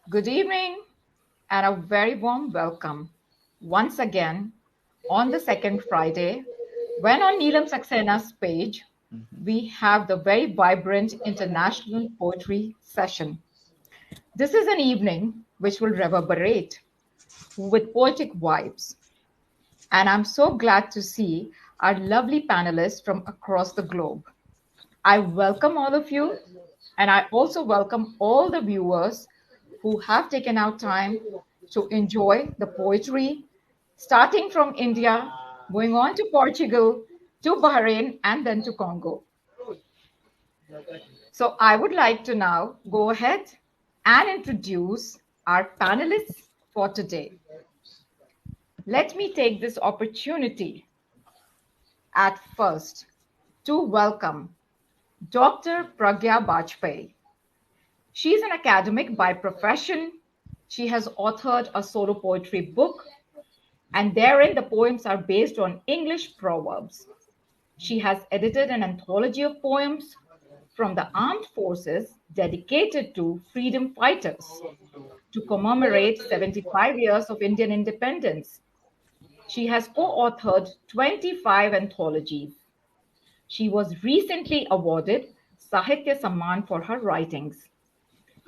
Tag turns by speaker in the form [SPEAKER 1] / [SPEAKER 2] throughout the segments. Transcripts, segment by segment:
[SPEAKER 1] Good evening and a very warm welcome once again on the second Friday when on Neelam Saxena's page we have the very vibrant International Poetry Session. This is an evening which will reverberate with poetic vibes, and I'm so glad to see our lovely panelists from across the globe. I welcome all of you, and I also welcome all the viewers who have taken out time to enjoy the poetry, starting from India, going on to Portugal, to Bahrain, and then to Congo. So I would like to now go ahead and introduce our panelists for today. Let me take this opportunity at first to welcome Dr. Pragya Bajpay. She is an academic by profession. She has authored a solo poetry book, and therein the poems are based on English proverbs. She has edited an anthology of poems from the armed forces dedicated to freedom fighters to commemorate 75 years of Indian independence. She has co-authored 25 anthologies. She was recently awarded Sahitya Samman for her writings.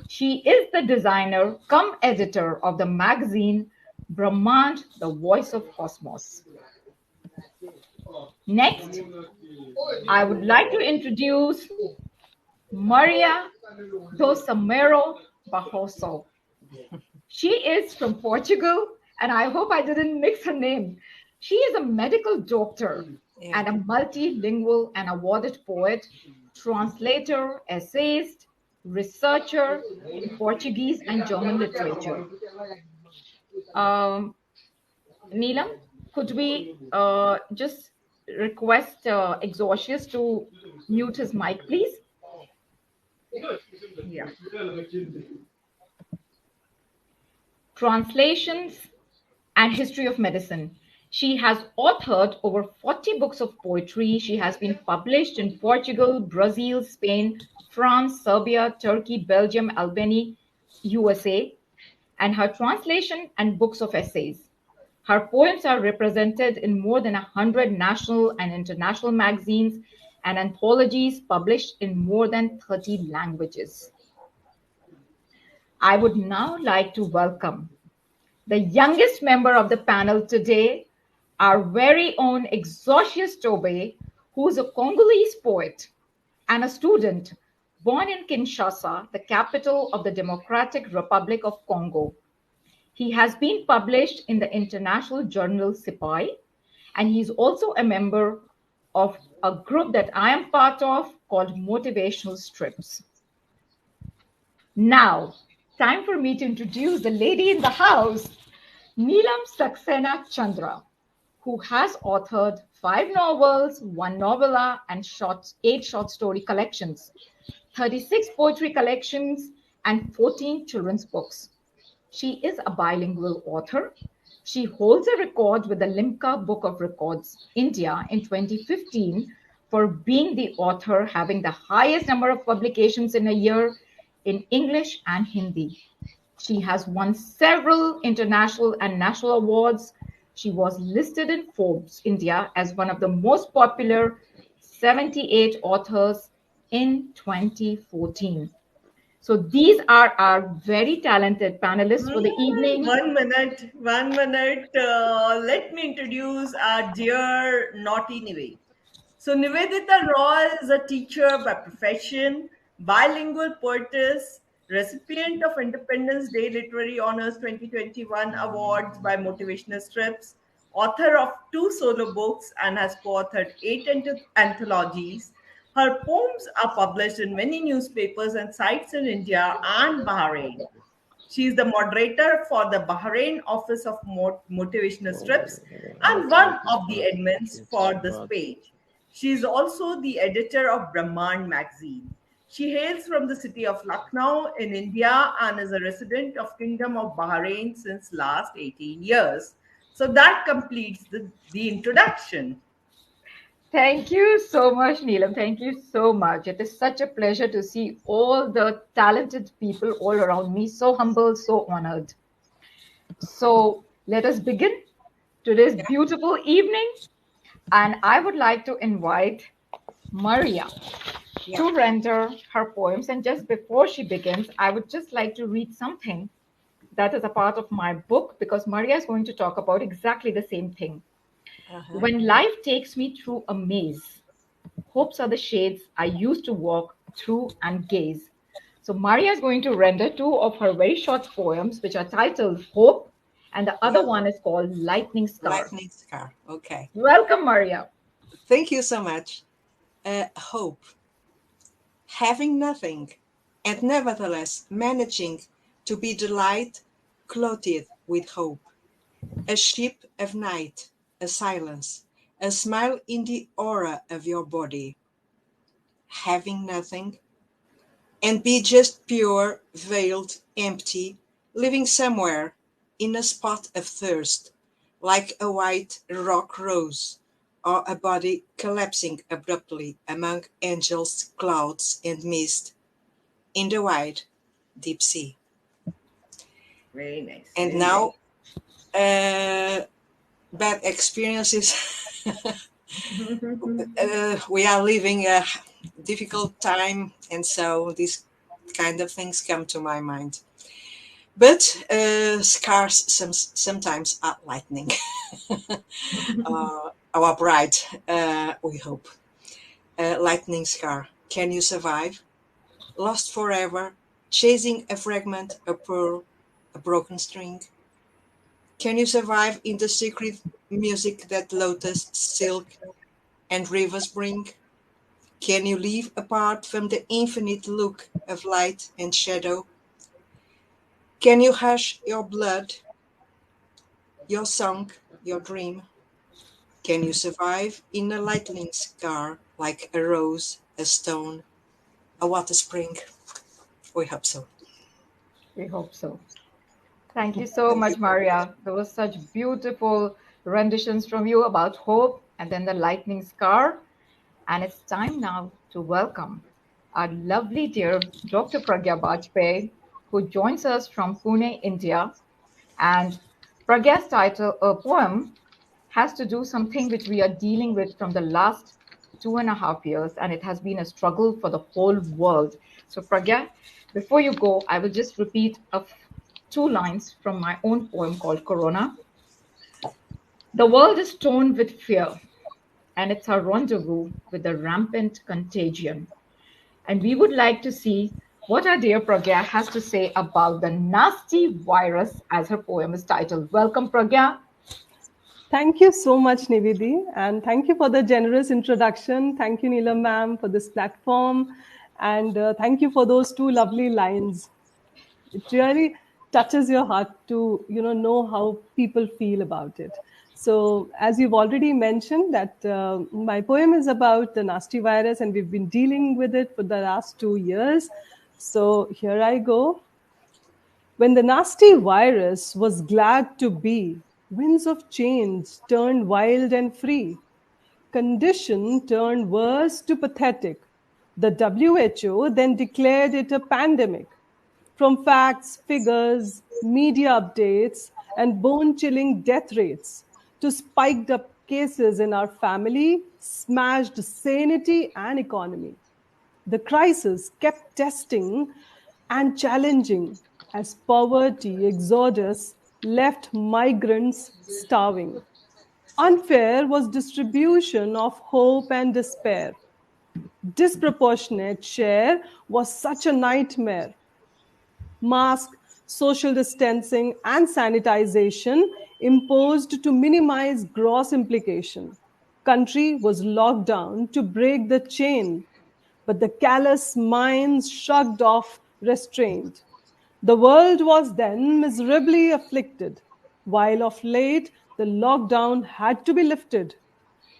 [SPEAKER 1] She is the designer cum editor of the magazine Brahmand, the Voice of Cosmos. Next, I would like to introduce Maria do Sameiro Barroso. She is from Portugal, and I hope I didn't mix her name. She is a medical doctor and a multilingual and awarded poet, translator, essayist, researcher in Portuguese and German literature. Neelam, could we just request Exaucias to mute his mic, please? Yeah. Translations and history of medicine. She has authored over 40 books of poetry. She has been published in Portugal, Brazil, Spain, France, Serbia, Turkey, Belgium, Albania, USA, and her translation and books of essays. Her poems are represented in more than 100 national and international magazines and anthologies published in more than 30 languages. I would now like to welcome the youngest member of the panel today, our very own Exhaustion Stobay, who is a Congolese poet and a student born in Kinshasa, the capital of the Democratic Republic of Congo. He has been published in the international journal Sipai, and he's also a member of a group that I am part of called Motivational Strips. Now, time for me to introduce the lady in the house, Neelam Saxena Chandra, who has authored 5 novels, 1 novella, and 8 short story collections, 36 poetry collections, and 14 children's books. She is a bilingual author. She holds a record with the Limca Book of Records, India, in 2015 for being the author having the highest number of publications in a year in English and Hindi. She has won several international and national awards. She was listed in Forbes India as one of the most popular 78 authors in 2014. So these are our very talented panelists for the evening.
[SPEAKER 2] 1 minute, 1 minute. Let me introduce our dear naughty Nivedita. So Nivedita Roy is a teacher by profession, bilingual poetess, recipient of Independence Day Literary Honors 2021 awards by Motivational Strips, author of 2 solo books, and has co-authored 8 anthologies. Her poems are published in many newspapers and sites in India and Bahrain. She is the moderator for the Bahrain office of Motivational Strips and one of the admins for this page. She is also the editor of Brahmand magazine. She hails from the city of Lucknow in India and is a resident of Kingdom of Bahrain since last 18 years. So that completes the introduction.
[SPEAKER 1] Thank you so much, Neelam. Thank you so much. It is such a pleasure to see all the talented people all around me. So humble, so honored. So let us begin today's
[SPEAKER 3] Yeah,
[SPEAKER 1] beautiful evening. And I would like to invite Maria
[SPEAKER 3] yeah.
[SPEAKER 1] to render her poems. And just before she begins, I would just like to read something that is a part of my book because Maria is going to talk about exactly the same thing.
[SPEAKER 3] Uh-huh.
[SPEAKER 1] When life takes me through a maze, hopes are the shades I used to walk through and gaze. So Maria is going to render two of her very short poems, which are titled Hope, and the other
[SPEAKER 3] Yeah.
[SPEAKER 1] one is called Lightning Star.
[SPEAKER 3] Lightning scar. Okay.
[SPEAKER 1] Welcome, Maria.
[SPEAKER 3] Thank you so much. Hope. Having nothing, and nevertheless managing to be the light clothed with hope. A ship of night, a silence, a smile in the aura of your body. Having nothing, and be just pure, veiled, empty, living somewhere in a spot of thirst, like a white rock rose, or a body collapsing abruptly among angels, clouds, and mist in the wide, deep sea.
[SPEAKER 2] Very nice,
[SPEAKER 3] And
[SPEAKER 2] very nice.
[SPEAKER 3] now, bad experiences. We are living a difficult time, and so these kind of things come to my mind. But scars sometimes are lightning. Our bride, we hope. Lightning scar. Can you survive? Lost forever, chasing a fragment, a pearl, a broken string. Can you survive in the secret music that lotus, silk, and rivers bring? Can you live apart from the infinite look of light and shadow? Can you hush your blood, your song, your dream? Can you survive in a lightning scar like a rose, a stone, a water spring? We hope so.
[SPEAKER 1] We hope so. Thank you so
[SPEAKER 3] Thank you.
[SPEAKER 1] much, Maria. There was such beautiful renditions from you about hope and then the lightning scar. And it's time now to welcome our lovely dear Dr. Pragya Bajpay, who joins us from Pune, India. And Pragya's title, poem, has to do something which we are dealing with from the last 2.5 years, and it has been a struggle for the whole world. So, Pragya, before you go, I will just repeat two lines from my own poem called Corona. The world is torn with fear, and it's a rendezvous with the rampant contagion. And we would like to see what our dear Pragya has to say about the nasty virus, as her poem is titled. Welcome, Pragya.
[SPEAKER 4] Thank you so much, Nividi, and thank you for the generous introduction. Thank you, Neelam ma'am, for this platform, and thank you for those two lovely lines. It really touches your heart to know how people feel about it. So, as you've already mentioned, that my poem is about the nasty virus, and we've been dealing with it for the last 2 years. So here I go. When the nasty virus was glad to be, winds of change turned wild and free. Condition turned worse to pathetic. The WHO then declared it a pandemic. From facts, figures, media updates, and bone chilling death rates to spiked up cases in our family, smashed sanity and economy. The crisis kept testing and challenging as poverty exodus left migrants starving. Unfair was distribution of hope and despair. Disproportionate share was such a nightmare. Mask, social distancing, and sanitization imposed to minimize gross implication. Country was locked down to break the chain, but the callous minds shrugged off restraint. The world was then miserably afflicted, while of late the lockdown had to be lifted.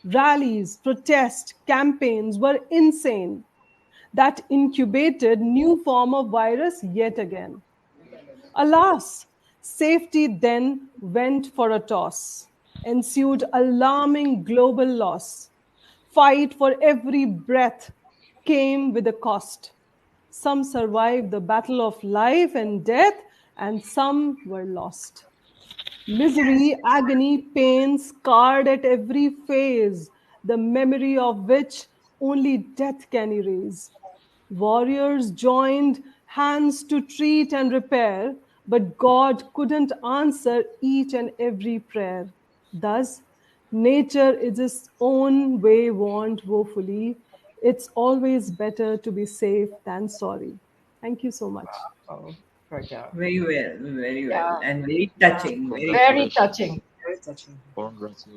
[SPEAKER 4] Rallies, protests, campaigns were insane. That incubated new form of virus yet again. Alas, safety then went for a toss. Ensued alarming global loss. fight for every breath came with a cost. Some survived the battle of life and death, and some were lost. Misery, agony, pain scarred at every phase, the memory of which only death can erase. Warriors joined hands to treat and repair, but God couldn't answer each and every prayer. Thus, nature is its own way warned woefully. It's always better to be safe than sorry. Thank you so much.
[SPEAKER 1] Oh, Pragya.
[SPEAKER 2] Very
[SPEAKER 1] Yeah,
[SPEAKER 2] well, and very
[SPEAKER 1] yeah.
[SPEAKER 2] touching, very
[SPEAKER 1] Very
[SPEAKER 2] touching.
[SPEAKER 1] touching.
[SPEAKER 3] Very touching.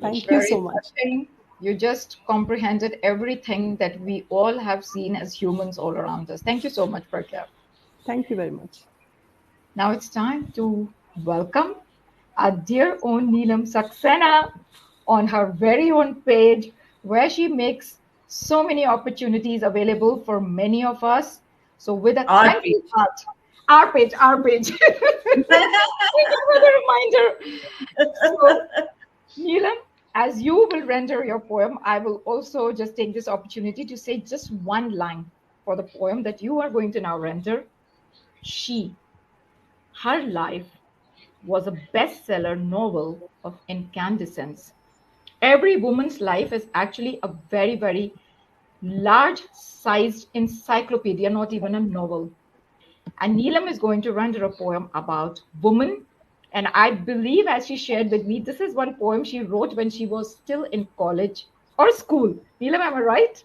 [SPEAKER 4] Thank you
[SPEAKER 1] Very
[SPEAKER 4] so
[SPEAKER 3] Congratulations.
[SPEAKER 4] much.
[SPEAKER 1] touching. You just comprehended everything that we all have seen as humans all around us. Thank you so much, Pragya.
[SPEAKER 4] Thank you very much.
[SPEAKER 1] Now it's time to welcome our dear own Neelam Saxena on her very own page, where she makes so many opportunities available for many of us. So, with a
[SPEAKER 2] Art
[SPEAKER 1] thankful
[SPEAKER 2] page.
[SPEAKER 1] heart, our page, our page. Thank you for the reminder. So, Neelam, as you will render your poem, I will also just take this opportunity to say just one line for the poem that you are going to now render. She, her life was a bestseller novel of incandescence. Every woman's life is actually a very, very large sized encyclopedia, not even a novel. And Neelam is going to render a poem about woman. And I believe, as she shared with me, this is one poem she wrote when she was still in college or school. Neelam, am I right?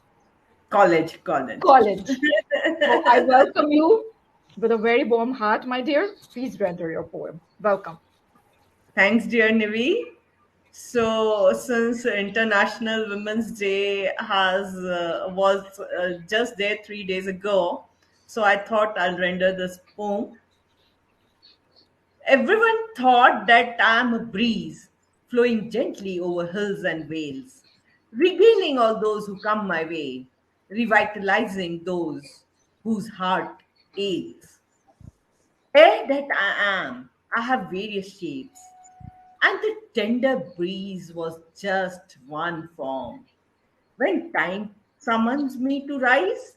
[SPEAKER 2] College.
[SPEAKER 1] College. So I welcome you with a very warm heart, my dear. Please render your poem. Welcome.
[SPEAKER 2] Thanks, dear Nivi. So, since International Women's Day has was just there 3 days ago, so I thought I'll render this poem. Everyone thought that I'm a breeze flowing gently over hills and vales, regaling all those who come my way, revitalizing those whose heart aches. Air that I am, I have various shapes, and the tender breeze was just one form. When time summons me to rise,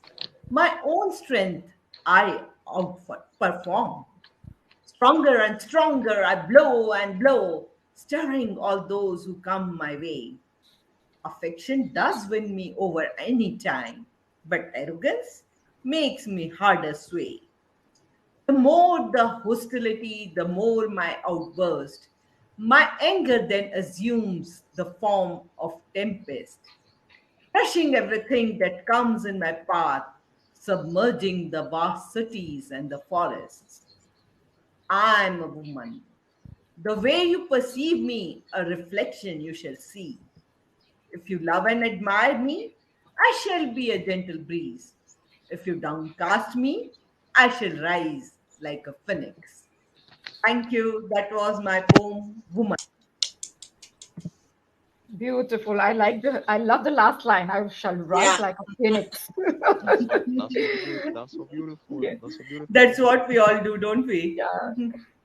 [SPEAKER 2] my own strength I outperform. Stronger and stronger I blow and blow, stirring all those who come my way. Affection does win me over any time, but arrogance makes me harder sway. The more the hostility, the more my outburst. My anger then assumes the form of tempest, crushing everything that comes in my path, submerging the vast cities and the forests. I'm a woman. The way you perceive me, a reflection you shall see. If you love and admire me, I shall be a gentle breeze. If you downcast me, I shall rise like a phoenix. Thank you. That was my poem, Woman.
[SPEAKER 1] Beautiful. I love the last line. I shall rise
[SPEAKER 3] Yeah.
[SPEAKER 1] like a phoenix.
[SPEAKER 5] That's so beautiful.
[SPEAKER 1] Yeah.
[SPEAKER 5] That's so beautiful.
[SPEAKER 2] That's what we all do, don't we?
[SPEAKER 1] Yeah.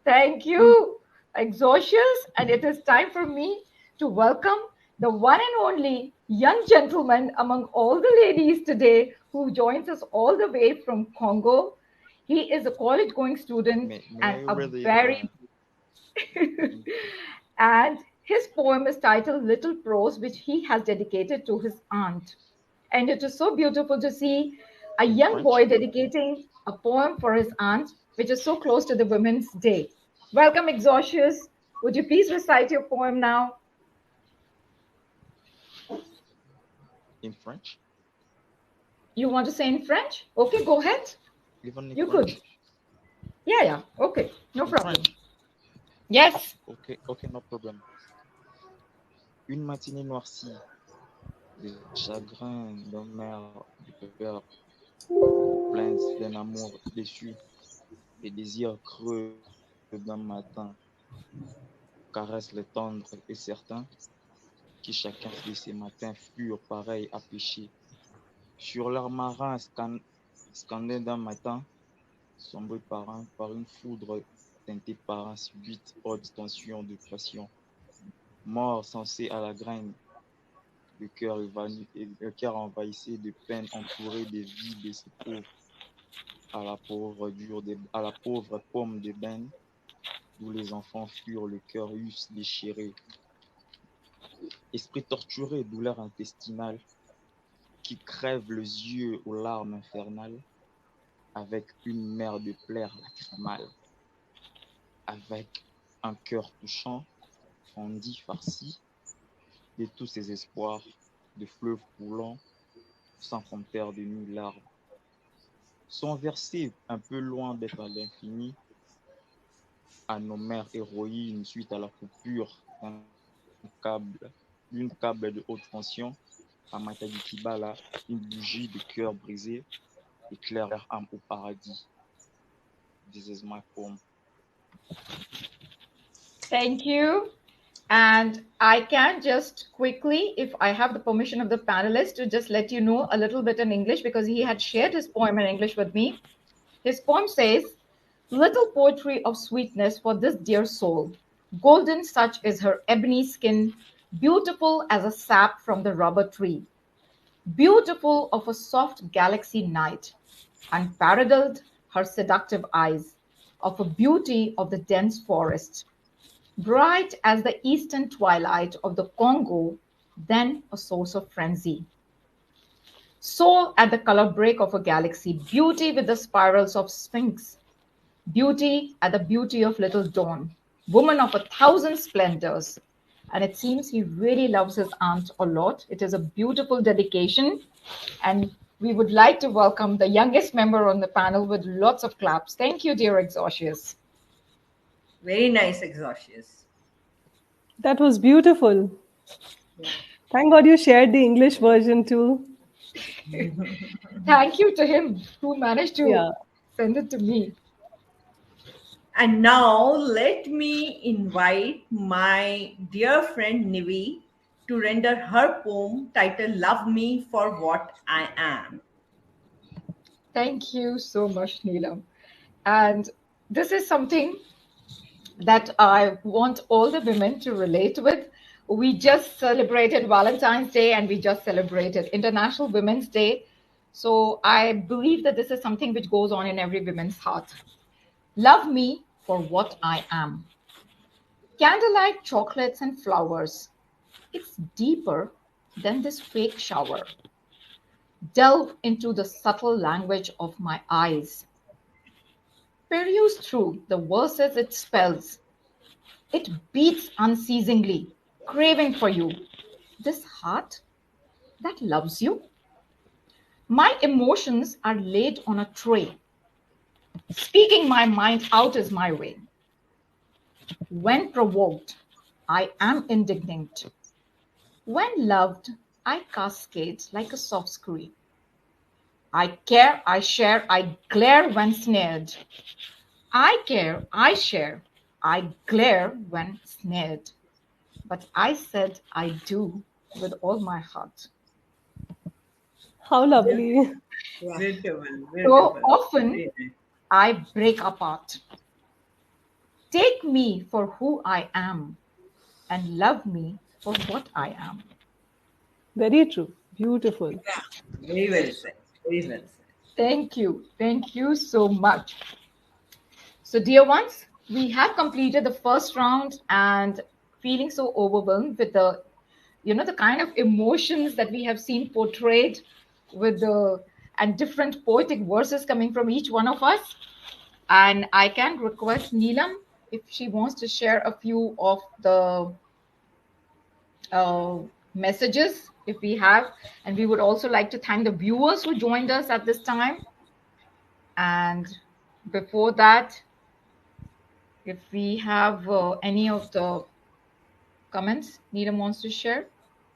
[SPEAKER 1] Thank you, Exaucias. And it is time for me to welcome the one and only young gentleman among all the ladies today who joins us all the way from Congo. He is a college going student
[SPEAKER 5] May
[SPEAKER 1] and
[SPEAKER 5] I
[SPEAKER 1] a
[SPEAKER 5] read it?
[SPEAKER 1] very
[SPEAKER 5] In,
[SPEAKER 1] and his poem is titled Little Prose, which he has dedicated to his aunt. And it is so beautiful to see a
[SPEAKER 5] in
[SPEAKER 1] young
[SPEAKER 5] French?
[SPEAKER 1] boy dedicating a poem for his aunt, which is so close to the Women's Day. Welcome, Exaucias. Would you please recite your poem now?
[SPEAKER 5] In French?
[SPEAKER 1] You want to say in French? Okay, go ahead.
[SPEAKER 5] Even in
[SPEAKER 1] You could.
[SPEAKER 5] French?
[SPEAKER 1] Yeah, yeah. Okay, no
[SPEAKER 5] In
[SPEAKER 1] problem.
[SPEAKER 5] French?
[SPEAKER 1] Yes.
[SPEAKER 5] Ok, no problem. Une matinée noircie, des chagrins d'un mère du père, plaintes d'un amour déçu, des désirs creux d'un matin, caressent les tendres et certains, qui chacun de ces matins furent pareils à pécher. Sur leur marin scandé d'un matin, sombré par une foudre teintée par un subite haute tension de passion, mort censé à la graine, le cœur envahissé de peine, entouré des vides de ses pauvres, à la pauvre pomme d'ébène, d'où les enfants furent le cœur eussent déchiré. Esprit torturé, douleur intestinale, qui crève les yeux aux larmes infernales, avec une mer de plaies lacrymales, avec un cœur touchant, fendit, farci, de tous ses espoirs, de fleuves coulants, sans compter de nuits larves, sont versés un peu loin d'être à l'infini, à nos mères héroïnes suite à la coupure câble, d'une câble de haute tension, à Matadi Kibala, une bougie de cœur brisé, éclaire leur âme au paradis. This is my poem.
[SPEAKER 1] Thank you. And I can just quickly, if I have the permission of the panelists, to just let you know a little bit in English, because he had shared his poem in English with me. His poem says, "Little poetry of sweetness for this dear soul. Golden such is her ebony skin, beautiful as a sap from the rubber tree, beautiful of a soft galaxy night, unparalleled her seductive eyes, of a beauty of the dense forest, bright as the eastern twilight of the Congo, then a source of frenzy. Soul at the color break of a galaxy, beauty with the spirals of Sphinx, beauty at the beauty of little dawn, woman of 1,000 splendors." And it seems he really loves his aunt a lot. It is a beautiful dedication. And we would like to welcome the youngest member on the panel with lots of claps. Thank you, dear Exaucias.
[SPEAKER 2] Very nice, Exaucias.
[SPEAKER 4] That was beautiful. Thank God you shared the English version too.
[SPEAKER 1] Thank you to him who managed to send it to me.
[SPEAKER 2] And now let me invite my dear friend Nivi to render her poem titled Love Me for What I Am.
[SPEAKER 1] Thank you so much, Neelam. And this is something that I want all the women to relate with. We just celebrated Valentine's Day and we just celebrated International Women's Day. So I believe that this is something which goes on in every woman's heart. Love me for what I am. Candlelight, chocolates, and flowers. It's deeper than this fake shower. Delve into the subtle language of my eyes. Peruse through the verses it spells. It beats unceasingly, craving for you. This heart that loves you. My emotions are laid on a tray. Speaking my mind out is my way. When provoked, I am indignant. When loved, I cascade like a soft scream. I care, I share, I glare when snared. I care, I share, I glare when snared. But I said I do with all my heart.
[SPEAKER 4] How lovely.
[SPEAKER 2] Beautiful,
[SPEAKER 1] So
[SPEAKER 2] beautiful.
[SPEAKER 1] often I break apart. Take me for who I am and love me for what I am.
[SPEAKER 4] Very true. Beautiful.
[SPEAKER 2] Very well said. Very well said.
[SPEAKER 1] Thank you. Thank you so much. So, dear ones, we have completed the first round and feeling so overwhelmed with the, the kind of emotions that we have seen portrayed with and different poetic verses coming from each one of us. And I can request Neelam if she wants to share a few of the messages if we have. And we would also like to thank the viewers who joined us at this time. And before that, if we have any of the comments Neelam wants to share,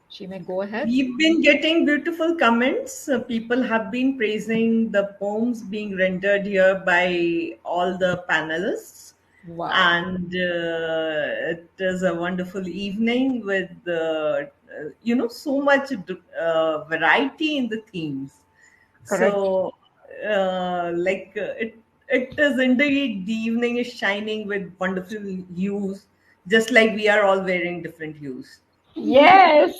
[SPEAKER 1] she may go ahead.
[SPEAKER 2] We've been getting beautiful comments. People have been praising the poems being rendered here by all the panelists.
[SPEAKER 1] Wow.
[SPEAKER 2] And it is a wonderful evening with, so much variety in the themes.
[SPEAKER 1] Correct.
[SPEAKER 2] So, it is indeed, the evening is shining with wonderful hues, just like we are all wearing different hues.
[SPEAKER 1] Yes.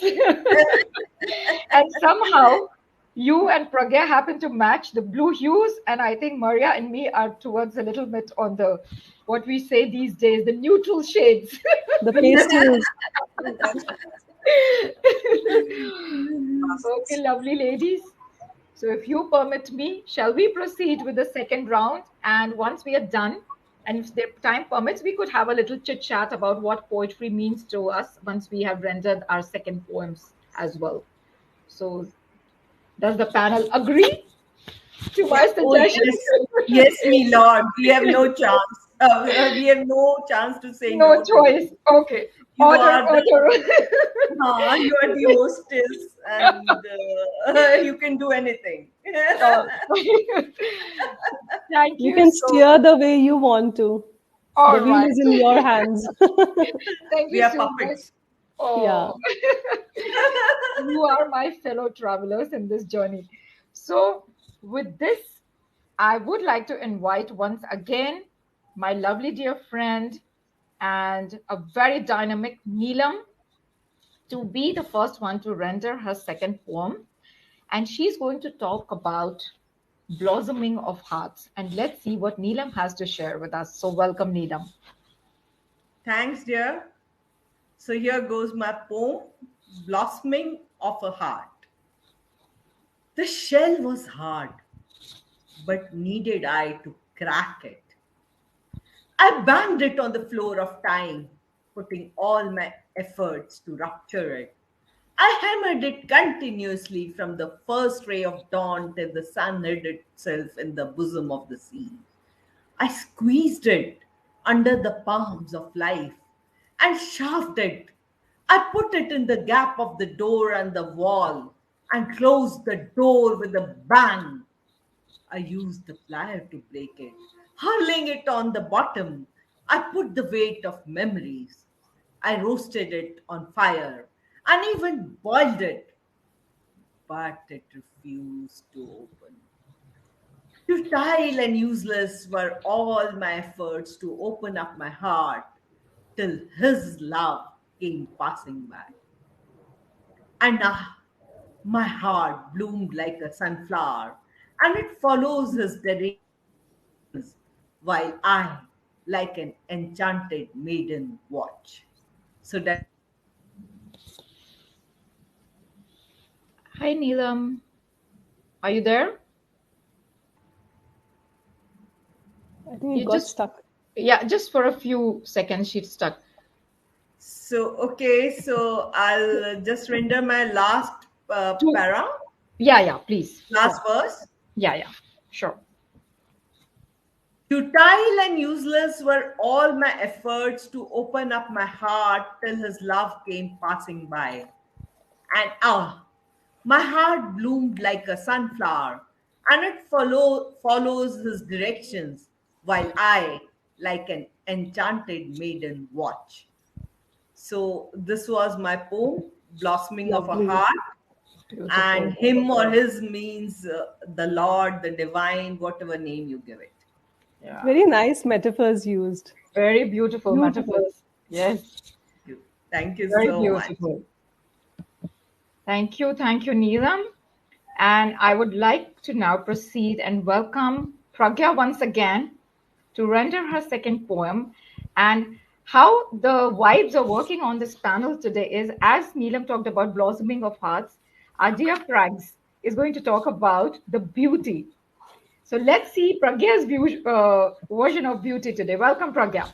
[SPEAKER 1] And somehow you and Pragya happen to match the blue hues, and I think Maria and me are towards a little bit on the what we say these days, the neutral shades.
[SPEAKER 4] The pastels.
[SPEAKER 3] That's
[SPEAKER 1] Okay, lovely ladies. So, if you permit me, shall we proceed with the second round? And once we are done, and if the time permits, we could have a little chit chat about what poetry means to us once we have rendered our second poems as well. So, does the panel agree to my
[SPEAKER 2] Oh,
[SPEAKER 1] suggestion?
[SPEAKER 2] yes. Yes, me lord. We have no chance. We have no chance to say
[SPEAKER 1] No
[SPEAKER 2] no to this.
[SPEAKER 1] choice. Okay.
[SPEAKER 2] You
[SPEAKER 1] Order,
[SPEAKER 2] are the
[SPEAKER 1] order.
[SPEAKER 2] you are the hostess, and you can do anything.
[SPEAKER 1] Oh. Thank
[SPEAKER 4] You
[SPEAKER 1] you
[SPEAKER 4] can
[SPEAKER 1] so
[SPEAKER 4] steer the way you want to. The
[SPEAKER 1] All
[SPEAKER 4] wheel
[SPEAKER 1] right.
[SPEAKER 4] is in your hands.
[SPEAKER 1] Thank
[SPEAKER 2] We
[SPEAKER 1] you
[SPEAKER 2] are
[SPEAKER 1] so much.
[SPEAKER 2] puppets.
[SPEAKER 4] Yeah.
[SPEAKER 1] Oh, you are my fellow travelers in this journey. So, with this, I would like to invite once again my lovely dear friend and a very dynamic Neelam to be the first one to render her second poem. And she's going to talk about blossoming of hearts. And let's see what Neelam has to share with us. So, welcome, Neelam.
[SPEAKER 2] Thanks, dear. So here goes my poem, Blossoming of a Heart. The shell was hard, but needed I to crack it. I banged it on the floor of time, putting all my efforts to rupture it. I hammered it continuously from the first ray of dawn till the sun hid itself in the bosom of the sea. I squeezed it under the palms of life and shoved it. I put it in the gap of the door and the wall and closed the door with a bang. I used the plier to break it, hurling it on the bottom. I put the weight of memories. I roasted it on fire and even boiled it, but it refused to open. Futile and useless were all my efforts to open up my heart till his love came passing by. And my heart bloomed like a sunflower, and it follows his directions, while I, like an enchanted maiden, watch. So that
[SPEAKER 1] Hi, Neelam. Are you there?
[SPEAKER 4] I think it
[SPEAKER 1] You
[SPEAKER 4] got
[SPEAKER 1] just,
[SPEAKER 4] stuck.
[SPEAKER 1] yeah, just for a few seconds, she's stuck.
[SPEAKER 2] so I'll just render my last
[SPEAKER 1] Two.
[SPEAKER 2] para,
[SPEAKER 1] Yeah, yeah, please.
[SPEAKER 2] last
[SPEAKER 1] Sure.
[SPEAKER 2] verse.
[SPEAKER 1] Yeah, yeah, sure.
[SPEAKER 2] Futile and useless were all my efforts to open up my heart till his love came passing by. And my heart bloomed like a sunflower, and it follows his directions, while I, like an enchanted maiden, watch. So, this was my poem, Blossoming of a
[SPEAKER 4] Lovely.
[SPEAKER 2] Heart. And
[SPEAKER 1] Beautiful.
[SPEAKER 2] him or his means the Lord, the divine, whatever name you give it.
[SPEAKER 1] Yeah.
[SPEAKER 4] Very nice metaphors used.
[SPEAKER 1] Very beautiful
[SPEAKER 4] Beautiful.
[SPEAKER 1] metaphors. Yes,
[SPEAKER 2] Thank you
[SPEAKER 1] very
[SPEAKER 2] so much.
[SPEAKER 1] beautiful. Thank you, Neelam. And I would like to now proceed and welcome Pragya once again to render her second poem. And how the vibes are working on this panel today is, as Neelam talked about blossoming of hearts, our dear Prags is going to talk about the beauty. So let's see Pragya's version of beauty today. Welcome, Pragya.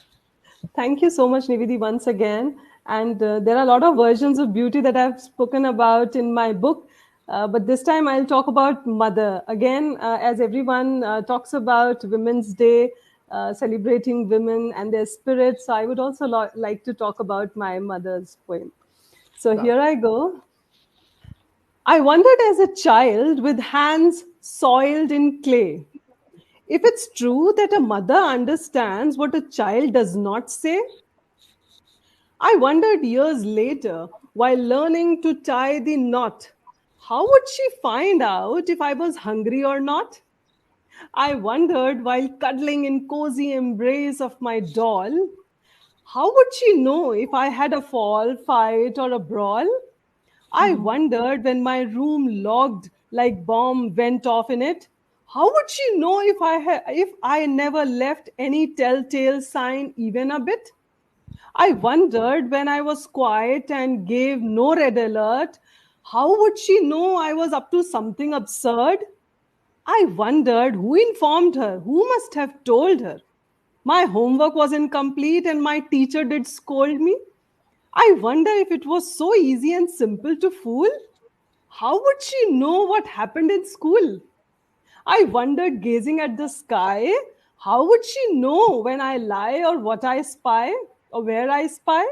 [SPEAKER 4] Thank you so much, Nividi, once again. And there are a lot of versions of beauty that I've spoken about in my book. But this time I'll talk about mother. Again, as everyone talks about Women's Day, celebrating women and their spirit. So I would also like to talk about my mother's poem. So
[SPEAKER 1] Love.
[SPEAKER 4] here I go. I wondered as a child with hands soiled in clay, if it's true that a mother understands what a child does not say. I wondered years later, while learning to tie the knot, how would she find out if I was hungry or not? I wondered while cuddling in cozy embrace of my doll, how would she know if I had a fall, fight, or a brawl? I wondered when my room logged like bomb went off in it. How would she know if I never left any telltale sign even a bit? I wondered when I was quiet and gave no red alert, how would she know I was up to something absurd? I wondered who informed her, who must have told her. My homework was incomplete and my teacher did scold me. I wonder if it was so easy and simple to fool. How would she know what happened in school? I wondered, gazing at the sky, how would she know when I lie or what I spy or where I spy?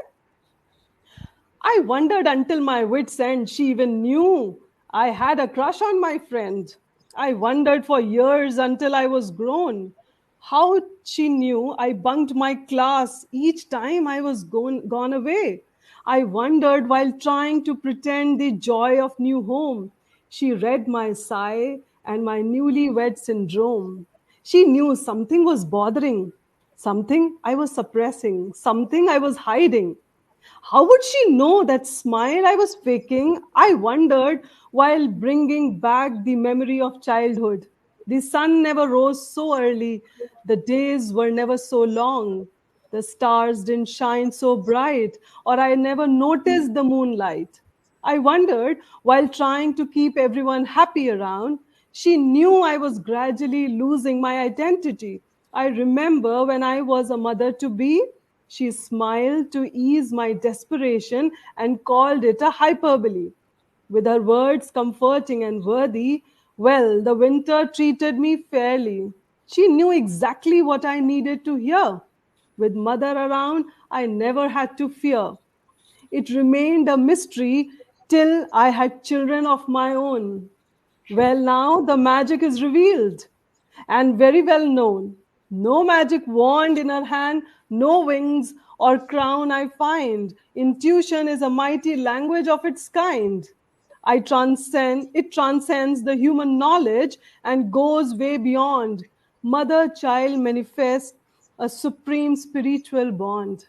[SPEAKER 4] I wondered until my wits' end she even knew I had a crush on my friend. I wondered for years until I was grown how she knew I bunked my class each time I was gone away. I wondered while trying to pretend the joy of new home. She read my sigh and my newlywed syndrome. She knew something was bothering, something I was suppressing, something I was hiding. How would she know that smile I was faking? I wondered while bringing back the memory of childhood. The sun never rose so early, the days were never so long, the stars didn't shine so bright, or I never noticed the moonlight. I wondered while trying to keep everyone happy around. She knew I was gradually losing my identity. I remember when I was a mother to be, she smiled to ease my desperation and called it a hyperbole. With her words comforting and worthy, well, the winter treated me fairly. She knew exactly what I needed to hear. With mother around, I never had to fear. It remained a mystery till I had children of my own. Well, now the magic is revealed and very well known. No magic wand in her hand, no wings or crown I find. Intuition is a mighty language of its kind. It transcends the human knowledge and goes way beyond. Mother child manifests a supreme spiritual bond.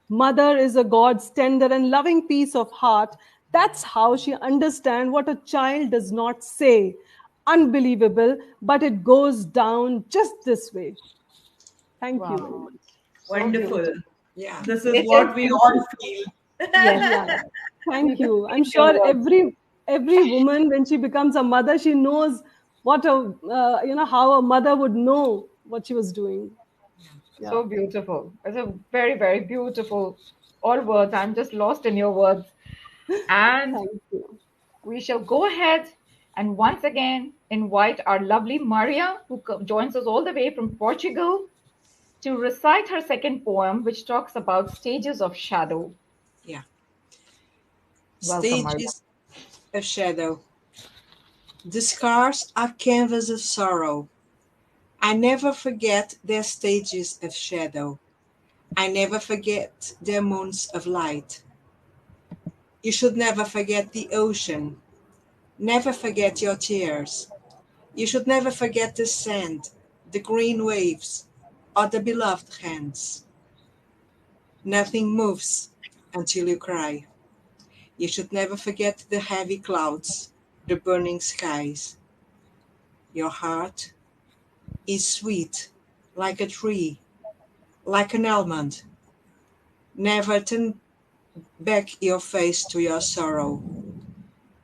[SPEAKER 4] Mother is a God's tender and loving piece of heart. That's how she understands what a child does not say. Unbelievable, but it goes down just this way. Thank you very
[SPEAKER 1] Wow.
[SPEAKER 4] much.
[SPEAKER 1] So
[SPEAKER 2] Wonderful.
[SPEAKER 1] beautiful.
[SPEAKER 3] Yeah.
[SPEAKER 2] This is
[SPEAKER 1] It is
[SPEAKER 2] what we all
[SPEAKER 1] beautiful.
[SPEAKER 2] feel.
[SPEAKER 1] Yes.
[SPEAKER 4] Yeah,
[SPEAKER 1] We
[SPEAKER 4] thank
[SPEAKER 1] could
[SPEAKER 4] you. I'm
[SPEAKER 1] feel your
[SPEAKER 4] sure
[SPEAKER 1] words.
[SPEAKER 4] every woman when she becomes a mother, she knows what a how a mother would know what she was doing. Yeah,
[SPEAKER 1] So beautiful. It's a very, very beautiful. All words. I'm just lost in your words. And
[SPEAKER 4] thank you.
[SPEAKER 1] we shall go ahead and once again invite our lovely Maria, who joins us all the way from Portugal, to recite her second poem, which talks about stages of shadow.
[SPEAKER 3] Yeah.
[SPEAKER 1] Welcome, Maria.
[SPEAKER 3] Stages of shadow. The scars are canvas of sorrow. I never forget their stages of shadow. I never forget their moons of light. You should never forget the ocean. Never forget your tears. You should never forget the sand, the green waves, or the beloved hands. Nothing moves until you cry. You should never forget the heavy clouds, the burning skies. Your heart is sweet, like a tree, like an almond. Never turn back your face to your sorrow.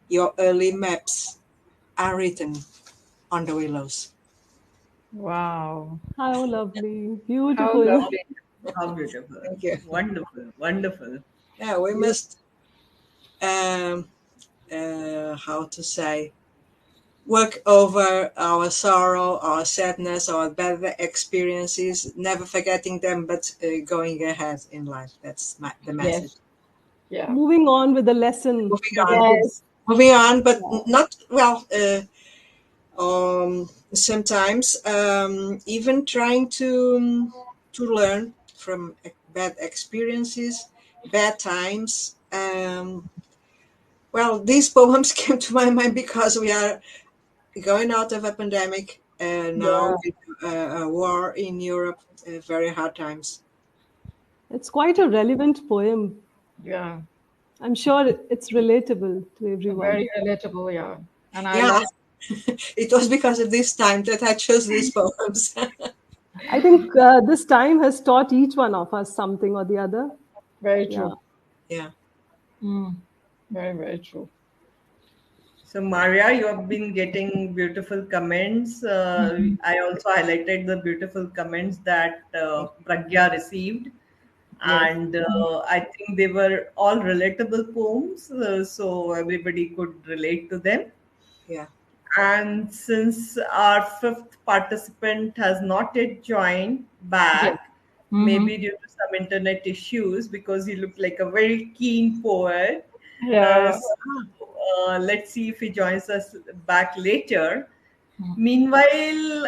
[SPEAKER 3] Your early maps are written on the willows.
[SPEAKER 1] Wow.
[SPEAKER 4] How lovely,
[SPEAKER 1] How
[SPEAKER 4] beautiful.
[SPEAKER 1] lovely.
[SPEAKER 2] How beautiful.
[SPEAKER 3] Thank you.
[SPEAKER 2] Wonderful. Wonderful.
[SPEAKER 3] Yeah, we
[SPEAKER 1] You,
[SPEAKER 3] must, um, how to say, work over our sorrow, our sadness, our bad experiences, never forgetting them, but going ahead in life. That's the message.
[SPEAKER 1] yes. Yeah.
[SPEAKER 4] Moving on with the lesson
[SPEAKER 3] Moving
[SPEAKER 4] that
[SPEAKER 3] on.
[SPEAKER 4] it
[SPEAKER 1] Yes.
[SPEAKER 4] gives.
[SPEAKER 3] Moving on, but
[SPEAKER 4] Yeah.
[SPEAKER 3] not well. Sometimes even trying to learn from bad experiences, bad times. Well, these poems came to my mind because we are going out of a pandemic now
[SPEAKER 1] Yeah.
[SPEAKER 3] with a war in Europe, very hard times.
[SPEAKER 4] It's quite a relevant poem.
[SPEAKER 1] Yeah.
[SPEAKER 4] I'm sure it's relatable to everyone.
[SPEAKER 1] Very relatable, yeah. And I
[SPEAKER 3] Yeah,
[SPEAKER 1] love.
[SPEAKER 3] it was because of this time that I chose these poems.
[SPEAKER 4] I think this time has taught each one of us something or the other.
[SPEAKER 1] Very
[SPEAKER 4] Yeah.
[SPEAKER 1] true.
[SPEAKER 3] Yeah.
[SPEAKER 1] Mm, very, very true.
[SPEAKER 2] So, Maria, you have been getting beautiful comments.
[SPEAKER 1] Mhm.
[SPEAKER 2] I also highlighted the beautiful comments that Pragya received,
[SPEAKER 1] Yes.
[SPEAKER 2] and I think they were all relatable poems, so everybody could relate to them.
[SPEAKER 3] Yeah.
[SPEAKER 2] And since our fifth participant has not yet joined
[SPEAKER 1] Yes.
[SPEAKER 2] back,
[SPEAKER 1] Mm-hmm.
[SPEAKER 2] maybe due to some internet issues, because he looked like a very keen poet.
[SPEAKER 1] Yeah.
[SPEAKER 2] So let's see if he joins us back later. Meanwhile,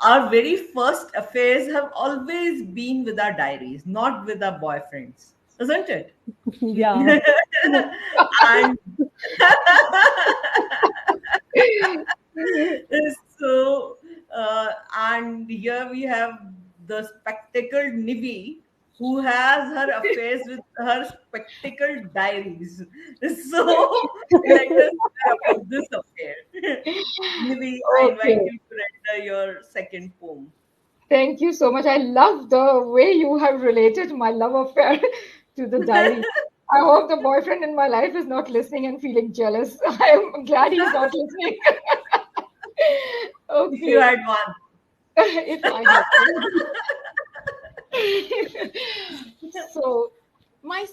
[SPEAKER 2] our very first affairs have always been with our diaries, not with our boyfriends, isn't it?
[SPEAKER 4] Yeah.
[SPEAKER 2] And so, and here we have the spectacled Nivi, who has her affairs with her spectacled diaries. So, let us hear about this affair. Nivi, I invite
[SPEAKER 1] Okay.
[SPEAKER 2] you to render your second poem.
[SPEAKER 1] Thank you so much. I love the way you have related my love affair to the diary. I hope the boyfriend in my life is not listening and feeling jealous. I am glad he's not listening.
[SPEAKER 2] If you
[SPEAKER 1] Okay.
[SPEAKER 2] had one.
[SPEAKER 1] If I had one. So, my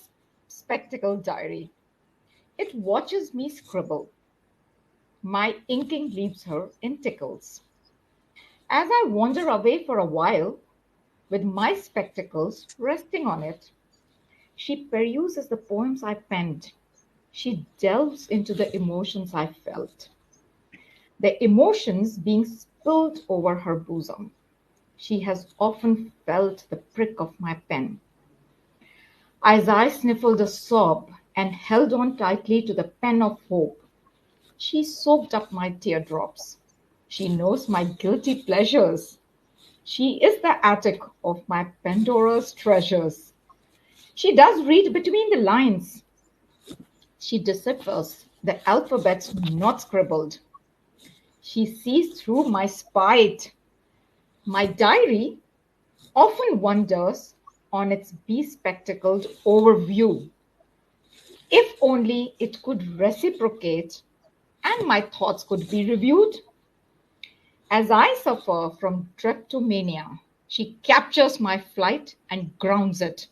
[SPEAKER 1] spectacle diary. It watches me scribble. My inking leaves her in tickles. As I wander away for a while, with my spectacles resting on it, she peruses the poems I penned. She delves into the emotions I felt, the emotions being spilled over her bosom. She has often felt the prick of my pen. As I sniffled a sob and held on tightly to the pen of hope, she soaked up my teardrops. She knows my guilty pleasures. She is the attic of my Pandora's treasures. She does read between the lines. She deciphers the alphabets not scribbled. She sees through my spite. My diary often wonders on its bespectacled overview. If only it could reciprocate and my thoughts could be reviewed. As I suffer from drapetomania, she captures my flight and grounds it.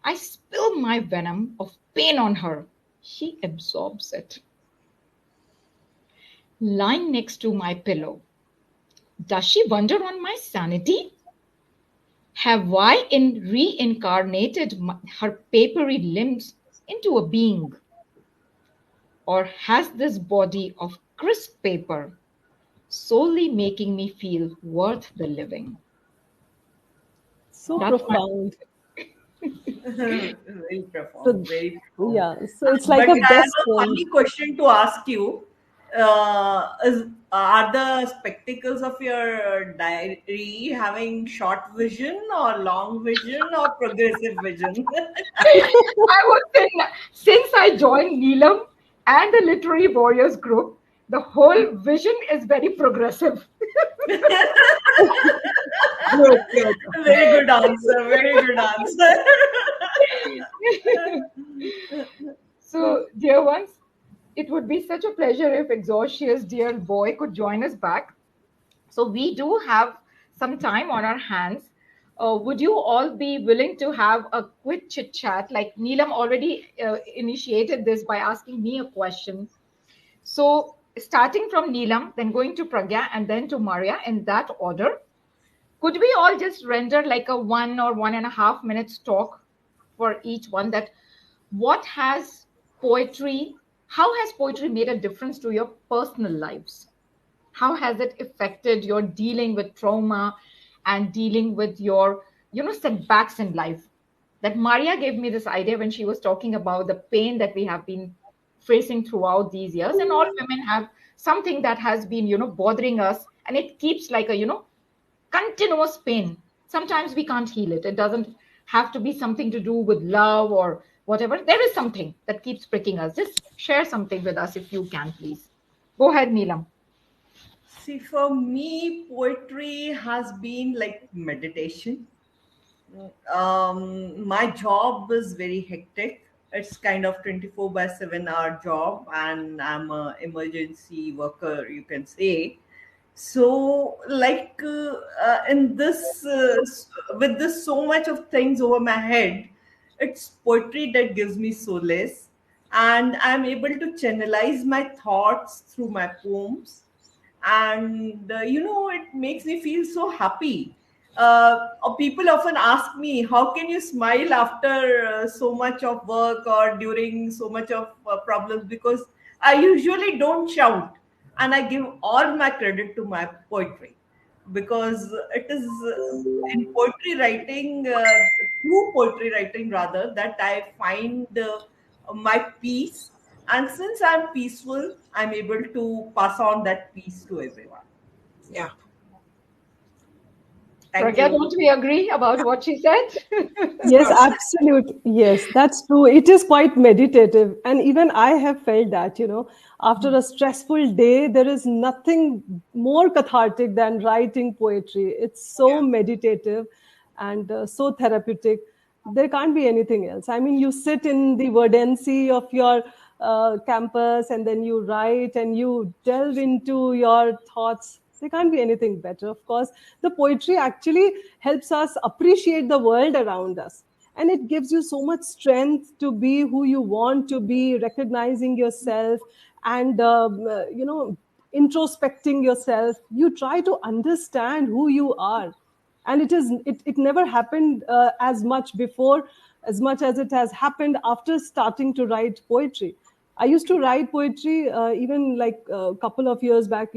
[SPEAKER 1] I spill my venom of pain on her. She absorbs it. Lying next to my pillow, does she wonder on my sanity? Have I reincarnated her papery limbs into a being? Or has this body of crisp paper solely making me feel worth the living?
[SPEAKER 4] So
[SPEAKER 1] That's my.
[SPEAKER 4] profound.
[SPEAKER 2] Very profound,
[SPEAKER 4] So,
[SPEAKER 2] very profound.
[SPEAKER 4] yeah. So it's like
[SPEAKER 2] But
[SPEAKER 4] a
[SPEAKER 2] I have
[SPEAKER 4] best
[SPEAKER 2] a
[SPEAKER 4] friend.
[SPEAKER 2] funny question to ask you. Are the spectacles of your diary having short vision or long vision or progressive vision?
[SPEAKER 1] I would say since I joined Neelam and the Literary Warriors group, the whole vision is very progressive.
[SPEAKER 3] Good, good.
[SPEAKER 2] Very good answer. Very good answer.
[SPEAKER 1] So, dear ones, it would be such a pleasure if Exaucias, dear boy, could join us back. So, we do have some time on our hands. Would you all be willing to have a quick chit chat? Like Neelam already initiated this by asking me a question. So, starting from Neelam, then going to Pragya, and then to Maria in that order. Could we all just render like a 1 or 1.5 minutes talk for each one that what has poetry, how has poetry made a difference to your personal lives? How has it affected your dealing with trauma and dealing with your, setbacks in life? That Maria gave me this idea when she was talking about the pain that we have been facing throughout these years, and all women have something that has been, bothering us, and it keeps like a, continuous pain. Sometimes we can't heal it. It doesn't have to be something to do with love or whatever. There is something that keeps pricking us. Just share something with us if you can, please. Go ahead, Neelam.
[SPEAKER 2] See, for me, poetry has been like meditation. My job is very hectic. It's kind of 24 by 7 hour job, and I'm a emergency worker, you can say. So, like in this, with this so much of things over my head, it's poetry that gives me solace, and I'm able to channelize my thoughts through my poems. And it makes me feel so happy. People often ask me, how can you smile after so much of work or during so much of problems? Because I usually don't shout, and I give all my credit to my poetry, because it is in poetry writing, through poetry writing rather, that I find my peace. And since I'm peaceful, I'm able to pass on that peace to everyone.
[SPEAKER 3] Yeah.
[SPEAKER 2] Thank
[SPEAKER 1] Pragya,
[SPEAKER 2] you.
[SPEAKER 1] don't we agree about what she said?
[SPEAKER 3] Of
[SPEAKER 4] Yes,
[SPEAKER 3] course.
[SPEAKER 4] absolutely. Yes, that's true. It is quite meditative. And even I have felt that, after a stressful day, there is nothing more cathartic than writing poetry. It's so
[SPEAKER 3] Yeah.
[SPEAKER 4] meditative and so therapeutic. There can't be anything else. I mean, you sit in the verdancy of your campus and then you write and you delve into your thoughts. There can't be anything better. Of course, the poetry actually helps us appreciate the world around us. And it gives you so much strength to be who you want to be, recognizing yourself and, introspecting yourself. You try to understand who you are, and it never happened as much before as much as it has happened after starting to write poetry. I used to write poetry even like a couple of years back,